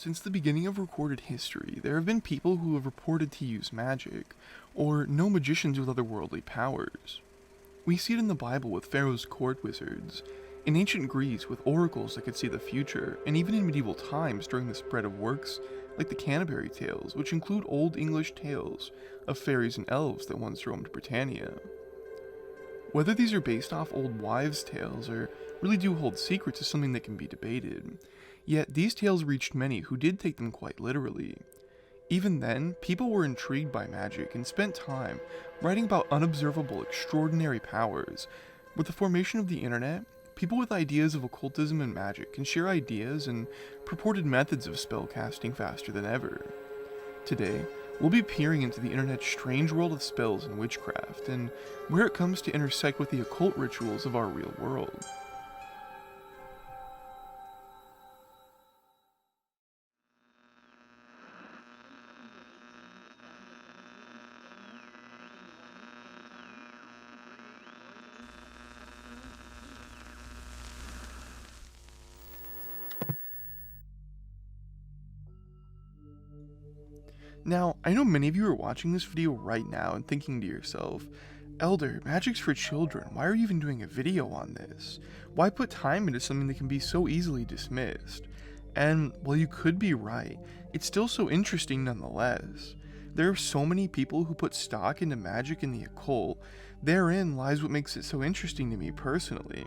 Since the beginning of recorded history, there have been people who have reported to use magic, or know magicians with otherworldly powers. We see it in the Bible with Pharaoh's court wizards, in ancient Greece with oracles that could see the future, and even in medieval times during the spread of works like the Canterbury Tales, which include Old English tales of fairies and elves that once roamed Britannia. Whether these are based off old wives' tales or really do hold secrets is something that can be debated, yet these tales reached many who did take them quite literally. Even then, people were intrigued by magic and spent time writing about unobservable extraordinary powers. With the formation of the internet, people with ideas of occultism and magic can share ideas and purported methods of spellcasting faster than ever. Today, we'll be peering into the internet's strange world of spells and witchcraft, and where it comes to intersect with the occult rituals of our real world. Now, I know many of you are watching this video right now and thinking to yourself, Elder, magic's for children, why are you even doing a video on this? Why put time into something that can be so easily dismissed? And, while you could be right, it's still so interesting nonetheless. There are so many people who put stock into magic and the occult. Therein lies what makes it so interesting to me personally.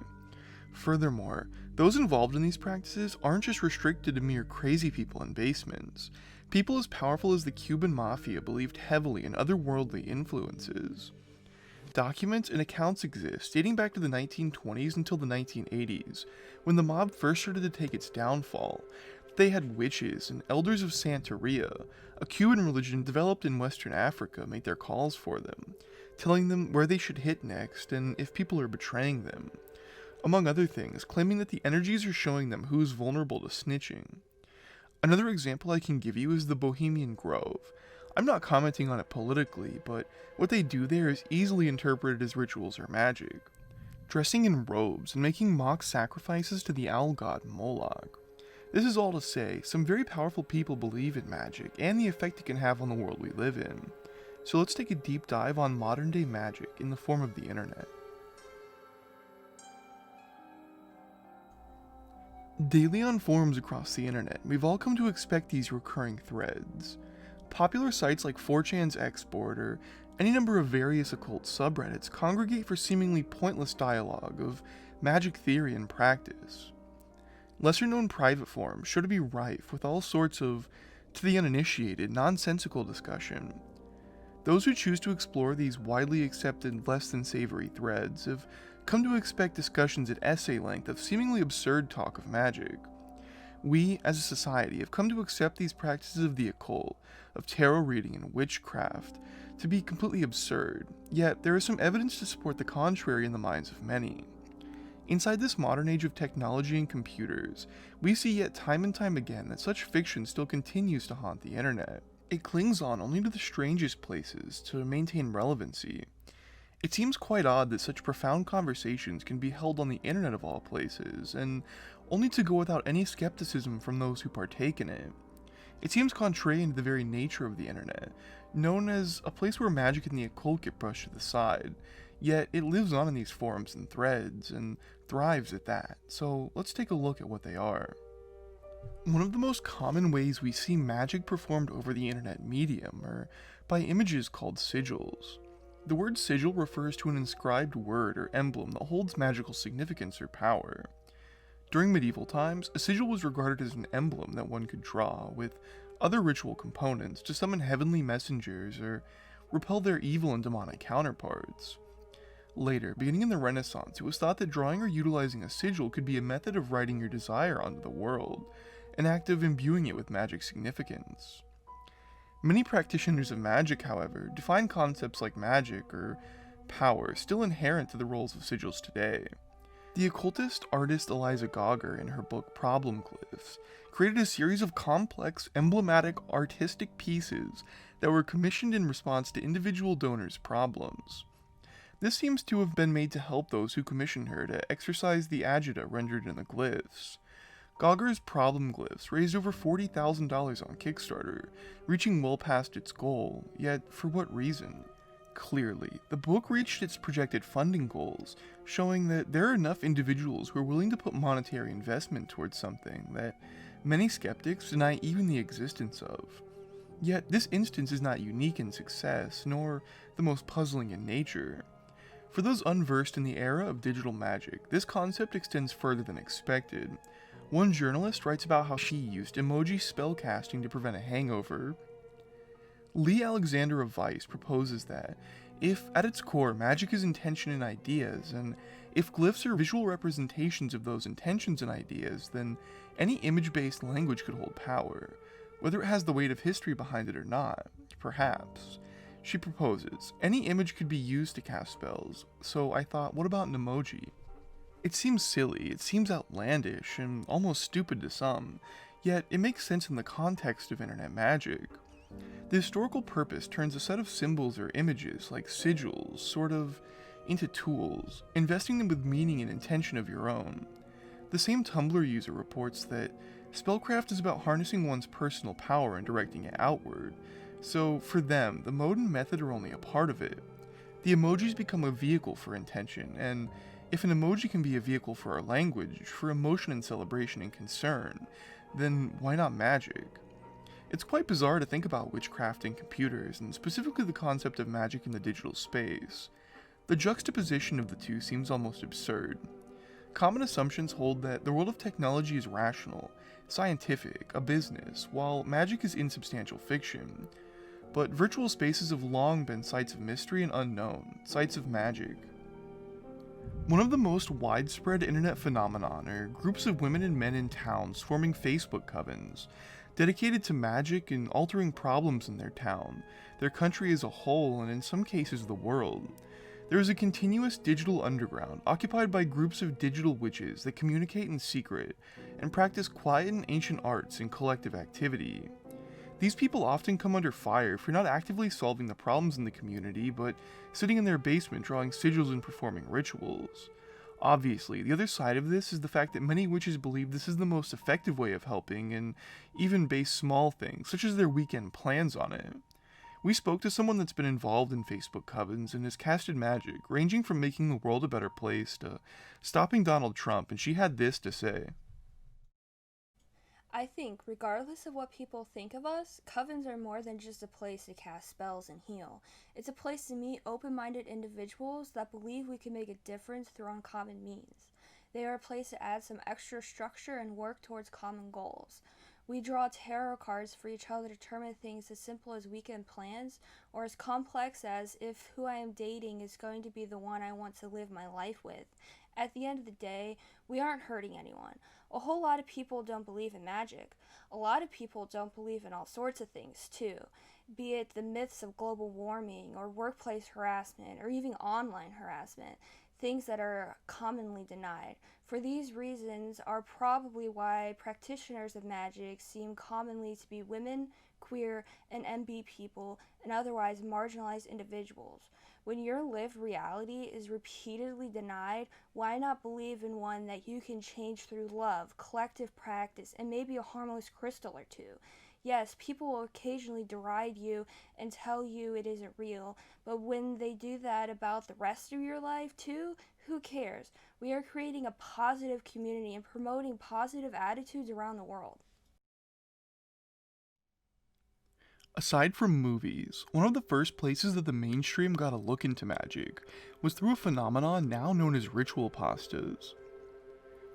Furthermore, those involved in these practices aren't just restricted to mere crazy people in basements. People as powerful as the Cuban Mafia believed heavily in otherworldly influences. Documents and accounts exist dating back to the 1920s until the 1980s, when the mob first started to take its downfall. They had witches and elders of Santeria, a Cuban religion developed in Western Africa, make their calls for them, telling them where they should hit next and if people are betraying them. Among other things, claiming that the energies are showing them who's vulnerable to snitching. Another example I can give you is the Bohemian Grove. I'm not commenting on it politically, but what they do there is easily interpreted as rituals or magic. Dressing in robes and making mock sacrifices to the owl god Moloch. This is all to say, some very powerful people believe in magic and the effect it can have on the world we live in. So let's take a deep dive on modern day magic in the form of the internet. Daily on forums across the internet, we've all come to expect these recurring threads. Popular sites like 4chan's Xboard or any number of various occult subreddits congregate for seemingly pointless dialogue of magic theory and practice. Lesser known private forums sure to be rife with all sorts of, to the uninitiated, nonsensical discussion. Those who choose to explore these widely accepted less than savory threads have come to expect discussions at essay length of seemingly absurd talk of magic. We, as a society, have come to accept these practices of the occult, of tarot reading and witchcraft, to be completely absurd, yet there is some evidence to support the contrary in the minds of many. Inside this modern age of technology and computers, we see yet time and time again that such fiction still continues to haunt the internet. It clings on only to the strangest places to maintain relevancy. It seems quite odd that such profound conversations can be held on the internet of all places, and only to go without any skepticism from those who partake in it. It seems contrary to the very nature of the internet, known as a place where magic and the occult get brushed to the side, yet it lives on in these forums and threads, and thrives at that, so let's take a look at what they are. One of the most common ways we see magic performed over the internet medium are by images called sigils. The word sigil refers to an inscribed word or emblem that holds magical significance or power. During medieval times, a sigil was regarded as an emblem that one could draw, with other ritual components to summon heavenly messengers or repel their evil and demonic counterparts. Later, beginning in the Renaissance, it was thought that drawing or utilizing a sigil could be a method of writing your desire onto the world, an act of imbuing it with magic significance. Many practitioners of magic, however, define concepts like magic or power still inherent to the roles of sigils today. The occultist artist Eliza Gauger, in her book Problem Glyphs, created a series of complex, emblematic, artistic pieces that were commissioned in response to individual donors' problems. This seems to have been made to help those who commissioned her to exercise the agita rendered in the glyphs. Gauger's problem glyphs raised over $40,000 on Kickstarter, reaching well past its goal, yet for what reason? Clearly, the book reached its projected funding goals, showing that there are enough individuals who are willing to put monetary investment towards something that many skeptics deny even the existence of. Yet, this instance is not unique in success, nor the most puzzling in nature. For those unversed in the era of digital magic, this concept extends further than expected. One journalist writes about how she used emoji spellcasting to prevent a hangover. Lee Alexander of Vice proposes that, if at its core magic is intention and ideas, and if glyphs are visual representations of those intentions and ideas, then any image-based language could hold power, whether it has the weight of history behind it or not, perhaps. She proposes, any image could be used to cast spells, so I thought, what about an emoji? It seems silly, it seems outlandish, and almost stupid to some, yet it makes sense in the context of internet magic. The historical purpose turns a set of symbols or images, like sigils, sort of into tools, investing them with meaning and intention of your own. The same Tumblr user reports that spellcraft is about harnessing one's personal power and directing it outward, so for them, the mode and method are only a part of it. The emojis become a vehicle for intention, and if an emoji can be a vehicle for our language, for emotion and celebration and concern, then why not magic? It's quite bizarre to think about witchcraft in computers, and specifically the concept of magic in the digital space. The juxtaposition of the two seems almost absurd. Common assumptions hold that the world of technology is rational, scientific, a business, while magic is insubstantial fiction. But virtual spaces have long been sites of mystery and unknown, sites of magic. One of the most widespread internet phenomenon are groups of women and men in towns forming Facebook covens, dedicated to magic and altering problems in their town, their country as a whole, and in some cases the world. There is a continuous digital underground occupied by groups of digital witches that communicate in secret and practice quiet and ancient arts in collective activity. These people often come under fire for not actively solving the problems in the community, but sitting in their basement drawing sigils and performing rituals. Obviously, the other side of this is the fact that many witches believe this is the most effective way of helping, and even base small things, such as their weekend plans on it. We spoke to someone that's been involved in Facebook covens and has casted magic, ranging from making the world a better place to stopping Donald Trump, and she had this to say. I think, regardless of what people think of us, covens are more than just a place to cast spells and heal. It's a place to meet open-minded individuals that believe we can make a difference through uncommon means. They are a place to add some extra structure and work towards common goals. We draw tarot cards for each other to determine things as simple as weekend plans, or as complex as if who I am dating is going to be the one I want to live my life with. At the end of the day, we aren't hurting anyone. A whole lot of people don't believe in magic. A lot of people don't believe in all sorts of things, too. Be it the myths of global warming, or workplace harassment, or even online harassment. Things that are commonly denied. For these reasons are probably why practitioners of magic seem commonly to be women, queer, and MB people, and otherwise marginalized individuals. When your lived reality is repeatedly denied, why not believe in one that you can change through love, collective practice, and maybe a harmless crystal or two? Yes, people will occasionally deride you and tell you it isn't real, but when they do that about the rest of your life too, who cares? We are creating a positive community and promoting positive attitudes around the world. Aside from movies, one of the first places that the mainstream got a look into magic was through a phenomenon now known as ritual pastas.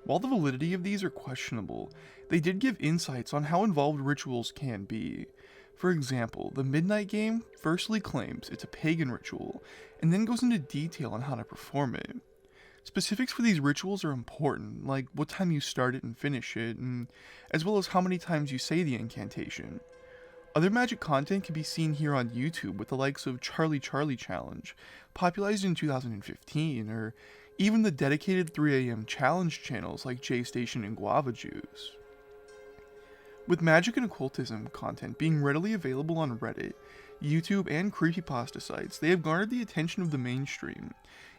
While the validity of these are questionable, they did give insights on how involved rituals can be. For example, the Midnight Game firstly claims it's a pagan ritual, and then goes into detail on how to perform it. Specifics for these rituals are important, like what time you start it and finish it, and as well as how many times you say the incantation. Other magic content can be seen here on YouTube with the likes of Charlie Charlie Challenge, popularized in 2015, or even the dedicated 3am challenge channels like J Station and Guava Juice. With magic and occultism content being readily available on Reddit, YouTube, and creepypasta sites, they have garnered the attention of the mainstream,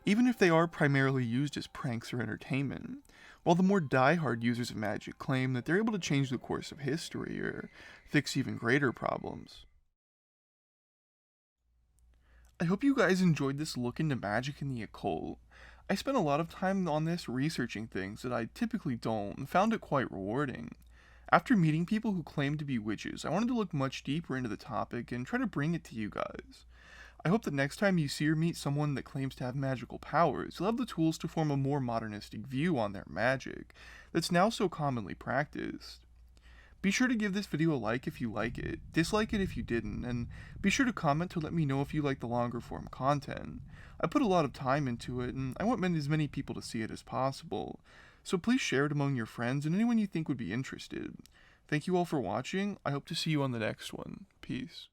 even if they are primarily used as pranks or entertainment. while the more die-hard users of magic claim that they're able to change the course of history or fix even greater problems. I hope you guys enjoyed this look into magic and the occult. I spent a lot of time on this researching things that I typically don't and found it quite rewarding. After meeting people who claim to be witches, I wanted to look much deeper into the topic and try to bring it to you guys. I hope that next time you see or meet someone that claims to have magical powers, you'll have the tools to form a more modernistic view on their magic that's now so commonly practiced. Be sure to give this video a like if you like it, dislike it if you didn't, and be sure to comment to let me know if you like the longer form content. I put a lot of time into it, and I want as many people to see it as possible, so please share it among your friends and anyone you think would be interested. Thank you all for watching. I hope to see you on the next one. Peace.